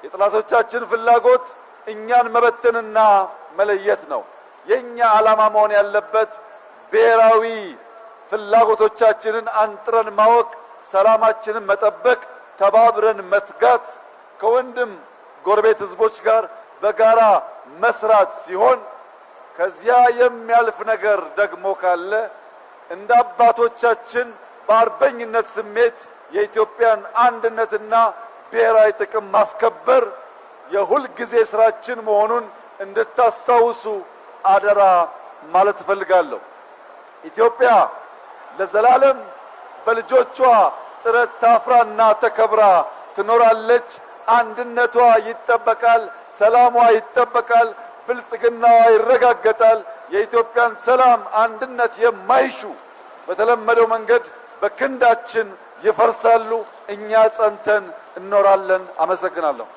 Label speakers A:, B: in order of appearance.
A: የጥላቶቻችን ፍላጎት እኛን መበተንና መለየት ነው። የኛ ዓላማ መሆን ያለበት ብሔራዊ ፍላጎቶቻችንን አንጥረን ማወቅ፣ ሰላማችንን መጠበቅ፣ ተባብረን መትጋት፣ ከወንድም ጎረቤት ህዝቦች ጋር በጋራ መስራት ሲሆን ከዚያ የሚያልፍ ነገር ደግሞ ካለ እንደ አባቶቻችን በአርበኝነት ስሜት የኢትዮጵያን አንድነትና ብሔራዊ ጥቅም ማስከበር የሁል ጊዜ ስራችን መሆኑን እንድታስታውሱ አደራ ማለት እፈልጋለሁ። ኢትዮጵያ ለዘላለም በልጆቿ ጥረት ታፍራና ተከብራ ትኖራለች። አንድነቷ ይጠበቃል፣ ሰላሟ ይጠበቃል፣ ብልጽግናዋ ይረጋገጣል። የኢትዮጵያን ሰላም አንድነት የማይሹ በተለመደው መንገድ በክንዳችን ይፈርሳሉ። እኛ ጸንተን እንኖራለን። አመሰግናለሁ።